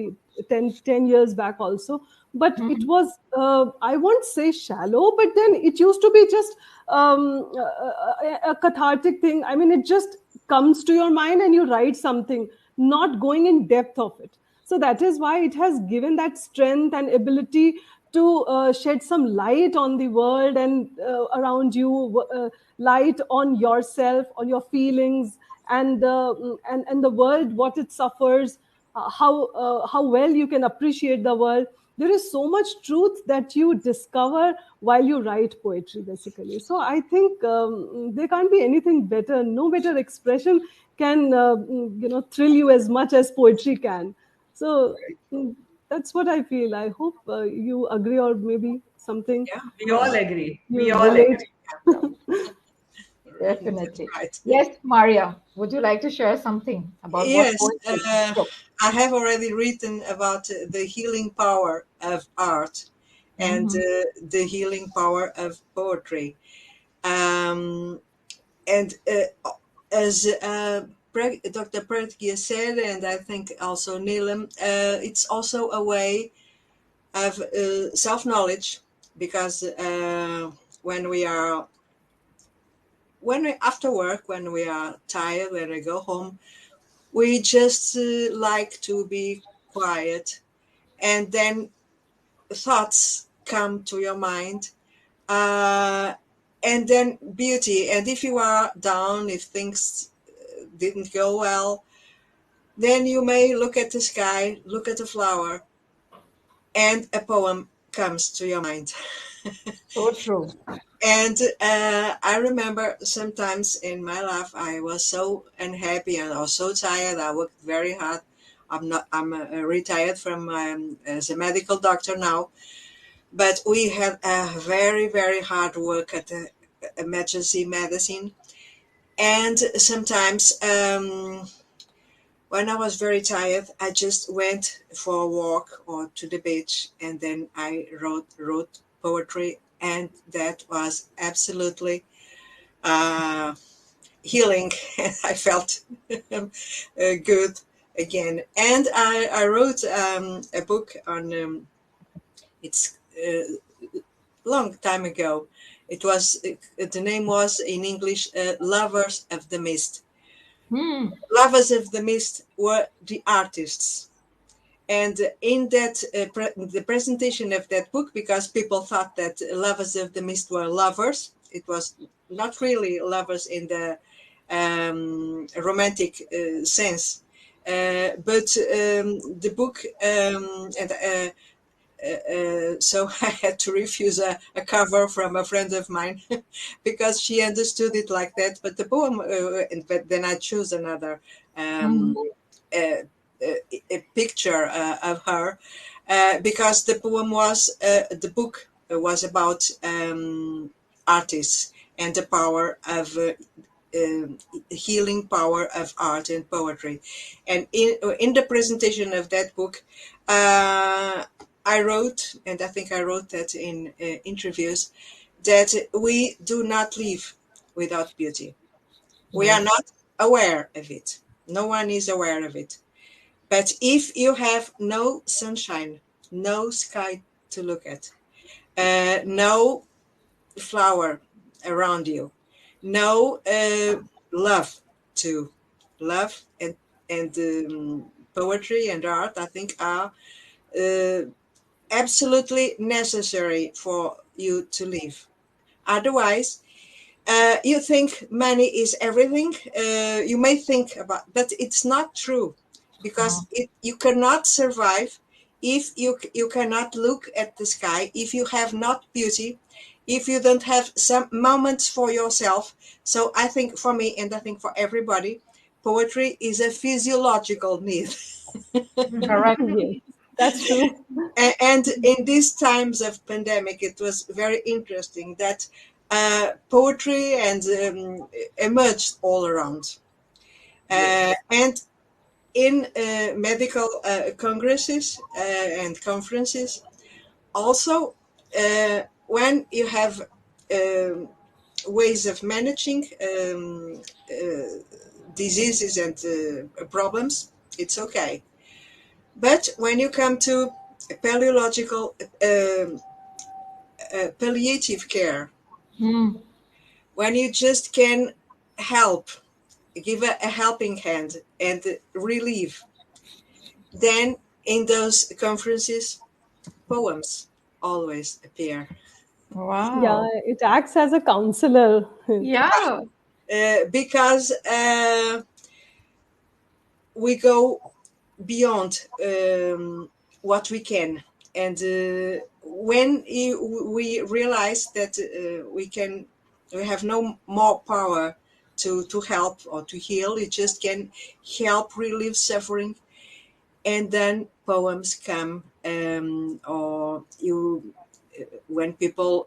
[SPEAKER 4] 10 years back also, but it
[SPEAKER 1] Mhm.
[SPEAKER 4] was I won't say shallow, but then it used to be just a cathartic thing. I mean, it just comes to your mind and you write something, not going in depth of it. So that is why it has given that strength and ability to shed some light on the world and around you, light on yourself, on your feelings, and the world, what it suffers, how well you can appreciate the world. There is so much truth that you discover while you write poetry, basically. So I think there can't be anything better. No better expression can thrill you as much as poetry can. So that's what I feel. I hope you agree, or maybe something
[SPEAKER 3] Yeah, of
[SPEAKER 2] We all
[SPEAKER 3] course.
[SPEAKER 2] agree. We
[SPEAKER 4] you
[SPEAKER 2] all
[SPEAKER 4] relate.
[SPEAKER 2] agree.
[SPEAKER 3] That's
[SPEAKER 1] Definitely.
[SPEAKER 3] right.
[SPEAKER 1] Yes, Maria, would you like to share something about what
[SPEAKER 3] Yes,
[SPEAKER 1] poetry? Go.
[SPEAKER 3] I have already written about the healing power of art and
[SPEAKER 1] Mhm.
[SPEAKER 3] the healing power of poetry. Um, and as Dr. Pragya said, and I think also Neelam, it's also a way of self-knowledge, because when we are after work, when we are tired, when we go home, we just like to be quiet, and then thoughts come to your mind, uh, and then beauty. And if you are down, if things didn't go well, then you may look at the sky, look at a flower, and a poem comes to your mind.
[SPEAKER 1] So true.
[SPEAKER 3] And I remember sometimes in my life I was so unhappy and I was so tired. I worked very hard. I'm retired from as a medical doctor now, but we had a very very hard work at the emergency medicine. And sometimes when I was very tired, I just went for a walk or to the beach, and then I wrote poetry, and that was absolutely uh, healing. I felt good again. And I wrote a book on it's long time ago. It was the name was in English, Lovers of the Mist.
[SPEAKER 1] Hmm.
[SPEAKER 3] Lovers of the Mist were the artists. And in that the presentation of that book, because people thought that Lovers of the Mist were lovers, it was not really lovers in the romantic sense. But the book, so I had to refuse a cover from a friend of mine because she understood it like that. But the poem, but then I chose another
[SPEAKER 1] Mhm.
[SPEAKER 3] uh, a picture of her because the poem was the book was about artists and the power of healing power of art and poetry. And in the presentation of that book, I wrote, and I think I wrote that in interviews, that we do not live without beauty. We are
[SPEAKER 1] Yes.
[SPEAKER 3] not aware of it. No one is aware of it. But if you have no sunshine, no sky to look at, no flower around you, no love to love and poetry and art, I think are uh, absolutely necessary for you to live. Otherwise, you think money is everything. You may think about, but it's not true, because
[SPEAKER 1] No.
[SPEAKER 3] you cannot survive if you cannot look at the sky, if you have not beauty, if you don't have some moments for yourself. So I think for me, and I think for everybody, poetry is a physiological need.
[SPEAKER 1] Correct.
[SPEAKER 4] Yes, that's true.
[SPEAKER 3] And in these times of pandemic, it was very interesting that poetry and emerged all around. And in medical congresses and conferences, also when you have um, ways of managing diseases and problems, it's okay. But when you come to paleological palliative care,
[SPEAKER 1] Mm.
[SPEAKER 3] when you just can help, give a helping hand and relieve, then in those conferences, poems always appear.
[SPEAKER 4] Yeah,
[SPEAKER 1] Wow.
[SPEAKER 4] it acts as a counselor.
[SPEAKER 1] Yeah.
[SPEAKER 3] Because we go beyond what we can. And when we realize that we have no more power to help or to heal, it just can help relieve suffering. And then poems come, or you, when people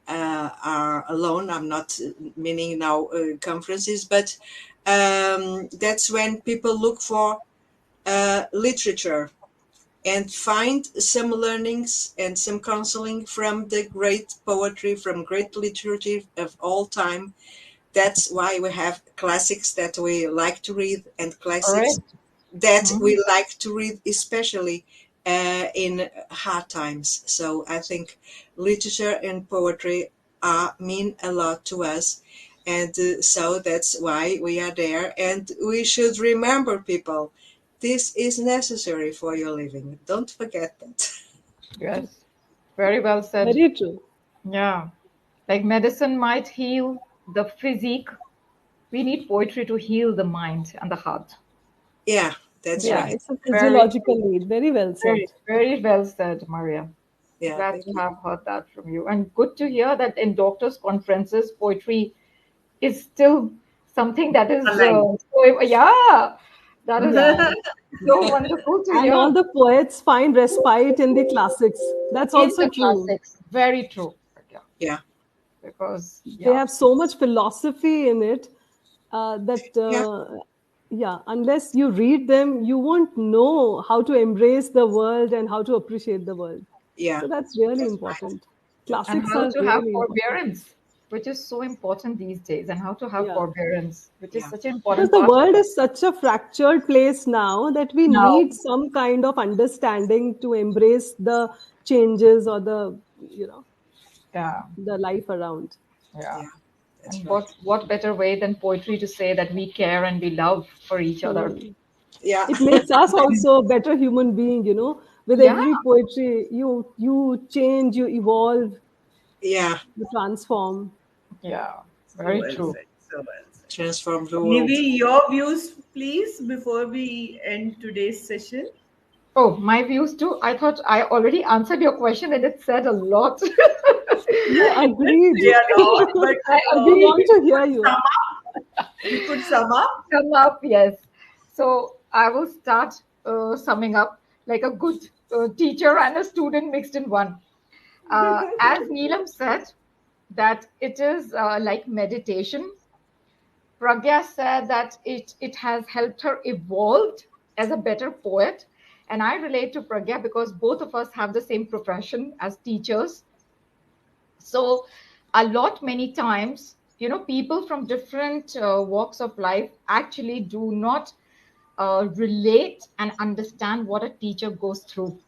[SPEAKER 3] are alone. I'm not meaning now conferences, but that's when people look for literature and find some learnings and some counseling from the great poetry, from great literature of all time. That's why we have classics that we like to read, and classics
[SPEAKER 1] Correct.
[SPEAKER 3] that
[SPEAKER 1] Mm.
[SPEAKER 3] we like to read, especially in hard times. So I think literature and poetry mean a lot to us. And so that's why we are there. And we should remember, people, this is necessary for your living. Don't forget that.
[SPEAKER 1] Yes. Very well said.
[SPEAKER 4] Very true.
[SPEAKER 1] Yeah. Like medicine might heal the physique, we need poetry to heal the mind and the heart.
[SPEAKER 3] Yeah, that's
[SPEAKER 4] Yeah,
[SPEAKER 1] Yes.
[SPEAKER 3] right.
[SPEAKER 4] it's a
[SPEAKER 1] Very
[SPEAKER 4] physiological
[SPEAKER 1] true.
[SPEAKER 4] need. Very well said.
[SPEAKER 1] Very, very well said, Maria.
[SPEAKER 3] Yeah,
[SPEAKER 1] Glad
[SPEAKER 3] thank
[SPEAKER 1] to
[SPEAKER 3] you.
[SPEAKER 1] have heard that from you. And good to hear that in doctors' conferences, poetry is still something that is
[SPEAKER 2] Alive.
[SPEAKER 1] so, yeah, that is
[SPEAKER 4] Yeah.
[SPEAKER 1] so wonderful to
[SPEAKER 4] And
[SPEAKER 1] hear.
[SPEAKER 4] all the poets find respite in the classics. That's
[SPEAKER 1] In
[SPEAKER 4] also
[SPEAKER 1] the
[SPEAKER 4] true.
[SPEAKER 1] classics. Very true. Yeah.
[SPEAKER 3] Yeah,
[SPEAKER 1] Because,
[SPEAKER 4] They
[SPEAKER 1] yeah,
[SPEAKER 4] have so much philosophy in it that,
[SPEAKER 3] yeah,
[SPEAKER 4] yeah, unless you read them, you won't know how to embrace the world and how to appreciate the world.
[SPEAKER 3] yeah.
[SPEAKER 4] So that's really
[SPEAKER 3] That's right.
[SPEAKER 4] important.
[SPEAKER 3] That's
[SPEAKER 1] and
[SPEAKER 3] right.
[SPEAKER 4] Classics
[SPEAKER 1] how
[SPEAKER 4] are
[SPEAKER 1] to have
[SPEAKER 4] really important.
[SPEAKER 1] forbearance, which is so important these days, and how to have
[SPEAKER 4] Yeah.
[SPEAKER 1] forbearance, which is
[SPEAKER 3] Yeah,
[SPEAKER 1] such an
[SPEAKER 4] Because
[SPEAKER 1] important
[SPEAKER 4] the
[SPEAKER 1] part of
[SPEAKER 4] world
[SPEAKER 1] it
[SPEAKER 4] is such a fractured place now that we
[SPEAKER 1] now.
[SPEAKER 4] need some kind of understanding to embrace the changes or
[SPEAKER 1] Yeah,
[SPEAKER 4] the life around.
[SPEAKER 1] yeah.
[SPEAKER 3] yeah. That's
[SPEAKER 1] And
[SPEAKER 3] right.
[SPEAKER 1] what better way than poetry to say that we care and we love for each other?
[SPEAKER 4] Hmm.
[SPEAKER 3] Yeah,
[SPEAKER 4] It makes us also a better human being. With
[SPEAKER 1] Yeah,
[SPEAKER 4] every poetry, you change, you evolve.
[SPEAKER 3] Yeah,
[SPEAKER 4] to transform.
[SPEAKER 1] Yeah,
[SPEAKER 2] So
[SPEAKER 1] very
[SPEAKER 2] well
[SPEAKER 1] true.
[SPEAKER 2] said. So well said.
[SPEAKER 3] transform the world.
[SPEAKER 2] Nivi, your views, please, before we end today's session.
[SPEAKER 1] Oh, my views too. I thought I already answered your question and it said a lot.
[SPEAKER 4] You
[SPEAKER 2] It did
[SPEAKER 4] agreed.
[SPEAKER 2] say a lot, but
[SPEAKER 1] I
[SPEAKER 4] We
[SPEAKER 1] agree.
[SPEAKER 4] want to hear
[SPEAKER 2] could sum
[SPEAKER 4] you.
[SPEAKER 2] up. You could sum up.
[SPEAKER 1] Sum up, yes. So I will start summing up like a good teacher and a student mixed in one. As Neelam said, that it is like meditation. Pragya said that it has helped her evolve as a better poet. And I relate to Pragya because both of us have the same profession as teachers. So, a lot many times, people from different walks of life actually do not relate and understand what a teacher goes through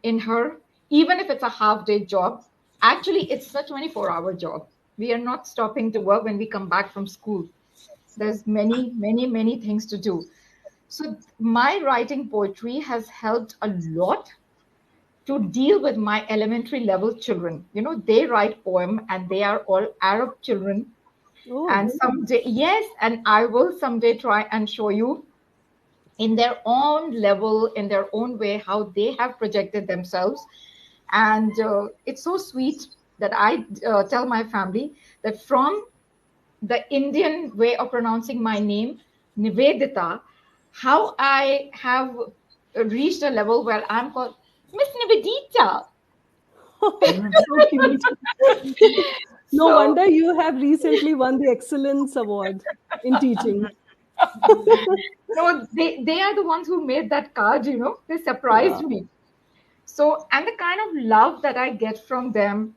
[SPEAKER 1] in her, even if it's a half day job. Actually, it's a 24-hour job. We are not stopping to work when we come back from school. There's many, many, many things to do. So, my writing poetry has helped a lot to deal with my elementary level children. They write poem and they are all Arab children. And
[SPEAKER 4] Oh,
[SPEAKER 1] someday, yes, and I will someday try and show you in their own level, in their own way, how they have projected themselves. And it's so sweet that I tell my family that from the Indian way of pronouncing my name, Nivedita, how I have reached a level where I'm called Miss Nivedita.
[SPEAKER 4] so cute. No
[SPEAKER 1] So,
[SPEAKER 4] wonder you have recently won the Excellence Award in teaching.
[SPEAKER 1] no, they are the ones who made that card, they surprised
[SPEAKER 4] Yeah.
[SPEAKER 1] me. So, and the kind of love that I get from them,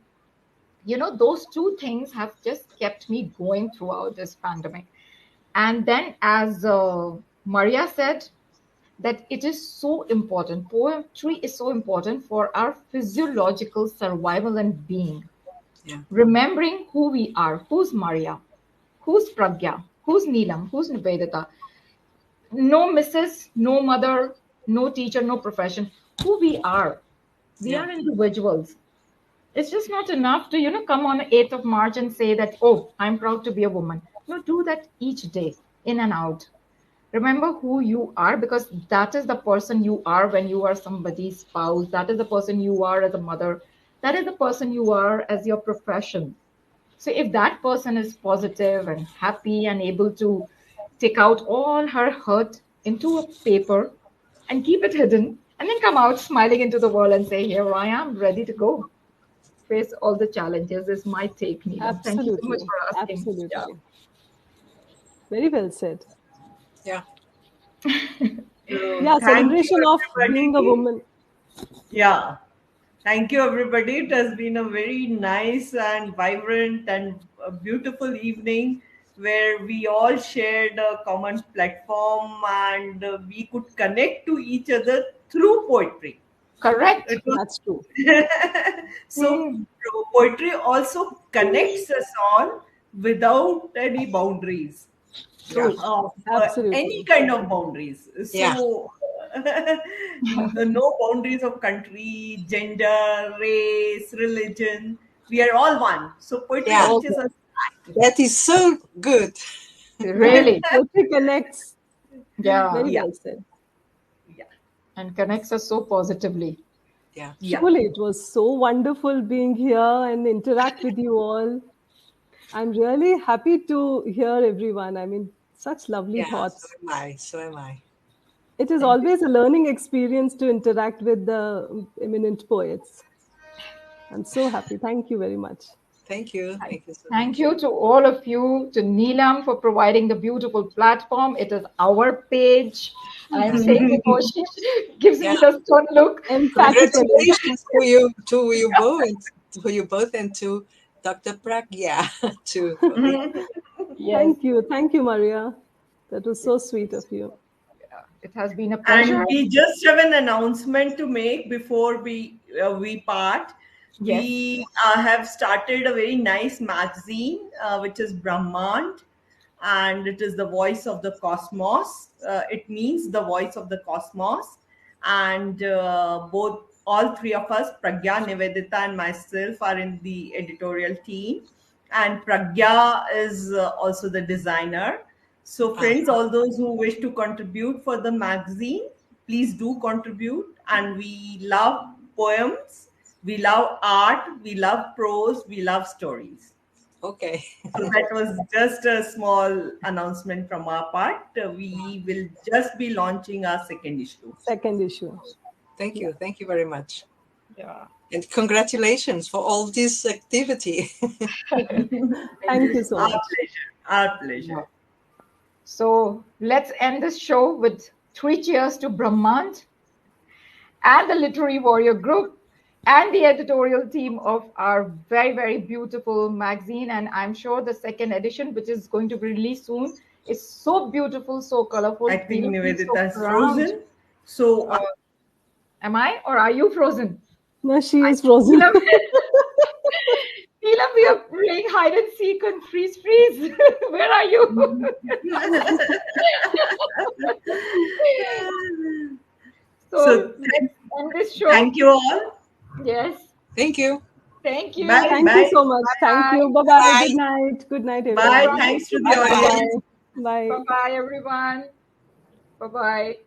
[SPEAKER 1] those two things have just kept me going throughout this pandemic. And then, as Maria said, that it is so important. Poetry is so important for our physiological survival and being.
[SPEAKER 3] Yeah,
[SPEAKER 1] Remembering who we are, who's Maria, who's Pragya, who's Neelam, who's Nivedita. No Mrs., no mother, no teacher, no profession. Who we are. We
[SPEAKER 3] yeah,
[SPEAKER 1] are individuals. It's just not enough to, come on 8th of March and say that, oh, I'm proud to be a woman. No, do that each day, in and out. Remember who you are because that is the person you are when you are somebody's spouse. That is the person you are as a mother. That is the person you are as your profession. So if that person is positive and happy and able to take out all her hurt into a paper and keep it hidden and then come out smiling into the world and say, here I am, ready to go. Face all the challenges is my take, Neelam. Thank you so much
[SPEAKER 4] Absolutely.
[SPEAKER 1] for asking. Yeah.
[SPEAKER 4] Absolutely. Very well said.
[SPEAKER 3] yeah.
[SPEAKER 2] So
[SPEAKER 4] Yeah,
[SPEAKER 2] thank you,
[SPEAKER 4] celebration of being a
[SPEAKER 2] everybody.
[SPEAKER 4] woman.
[SPEAKER 2] Yeah. Thank you, everybody. It has been a very nice and vibrant and beautiful evening where we all shared a common platform and we could connect to each other through poetry.
[SPEAKER 1] Correct.
[SPEAKER 2] It was
[SPEAKER 4] That's true.
[SPEAKER 2] so
[SPEAKER 1] Hmm.
[SPEAKER 2] poetry also connects us all without any boundaries
[SPEAKER 3] Yeah,
[SPEAKER 1] True.
[SPEAKER 2] of any
[SPEAKER 4] Absolutely.
[SPEAKER 2] kind of boundaries.
[SPEAKER 3] yeah,
[SPEAKER 2] So, no boundaries of country, gender, race, religion. We are all one. So, poetry
[SPEAKER 3] yeah.
[SPEAKER 1] All
[SPEAKER 2] teaches
[SPEAKER 1] good.
[SPEAKER 2] us
[SPEAKER 3] That is so good.
[SPEAKER 4] Yeah.
[SPEAKER 1] Really.
[SPEAKER 4] Poetry connects.
[SPEAKER 1] Yeah.
[SPEAKER 4] Very
[SPEAKER 2] yeah,
[SPEAKER 4] well said.
[SPEAKER 2] yeah,
[SPEAKER 1] And connects us so positively.
[SPEAKER 3] Yeah,
[SPEAKER 2] yeah.
[SPEAKER 4] Truly, it was so wonderful being here and interact with you all. I'm really happy to hear everyone. I mean, such lovely
[SPEAKER 3] yeah. So
[SPEAKER 4] thoughts.
[SPEAKER 3] am I. So am I.
[SPEAKER 4] It is
[SPEAKER 1] Thank you.
[SPEAKER 4] always a learning experience to interact with the eminent poets. I'm so happy. Thank you very much.
[SPEAKER 3] Thank you.
[SPEAKER 1] Thank
[SPEAKER 3] Thank you so
[SPEAKER 1] thank
[SPEAKER 3] much.
[SPEAKER 1] you to all of you, to Neelam for providing the beautiful platform. It is our page. I am
[SPEAKER 3] Yeah,
[SPEAKER 1] saying before she gives
[SPEAKER 3] yeah.
[SPEAKER 1] me the stern look.
[SPEAKER 4] Emphatically.
[SPEAKER 3] Congratulations to you both, and to Dr. Pragya too. For being
[SPEAKER 1] Yes,
[SPEAKER 4] Thank you. Thank you, Maria. That was so sweet of you.
[SPEAKER 1] it has been a pleasure.
[SPEAKER 2] And we just have an announcement to make before we part.
[SPEAKER 1] Yes,
[SPEAKER 2] We have started a very nice magazine, which is Brahmand, and it is the voice of the cosmos. It means the voice of the cosmos, and both all three of us, Pragya, Nivedita, and myself, are in the editorial team. And Pragya is also the designer. So, friends, all those who wish to contribute for the magazine, please do contribute. And we love poems, we love art, we love prose, we love stories.
[SPEAKER 3] Okay.
[SPEAKER 2] So that was just a small announcement from our part. We will just be launching our second issue.
[SPEAKER 4] Second issue.
[SPEAKER 3] Thank you. Thank you very much.
[SPEAKER 1] Yeah.
[SPEAKER 3] And congratulations for all this activity.
[SPEAKER 4] Thank you so
[SPEAKER 2] Our
[SPEAKER 4] much.
[SPEAKER 2] pleasure. Our pleasure.
[SPEAKER 1] So let's end this show with 3 cheers to Brahmand and the Literary Warrior Group and the editorial team of our very, very beautiful magazine. And I'm sure the second edition, which is going to be released soon, is so beautiful, so colorful.
[SPEAKER 2] I think
[SPEAKER 1] Neelam, please
[SPEAKER 2] Nivedita is
[SPEAKER 1] look around.
[SPEAKER 2] frozen. So
[SPEAKER 1] Am I, or are you frozen?
[SPEAKER 4] No, she is frozen.
[SPEAKER 1] Neelam, Neelam, we are playing hide and seek and freeze. Where are you? So let's end this show.
[SPEAKER 2] thank you all.
[SPEAKER 1] Yes.
[SPEAKER 3] Thank you.
[SPEAKER 1] Thank you.
[SPEAKER 2] Bye.
[SPEAKER 4] Thank you so much. Thank you. Bye-bye.
[SPEAKER 3] Bye.
[SPEAKER 4] Good night. Good night,
[SPEAKER 2] Bye.
[SPEAKER 4] everyone.
[SPEAKER 2] Thanks to the
[SPEAKER 1] Bye.
[SPEAKER 2] audience.
[SPEAKER 4] Bye.
[SPEAKER 1] Bye-bye, everyone. Bye-bye.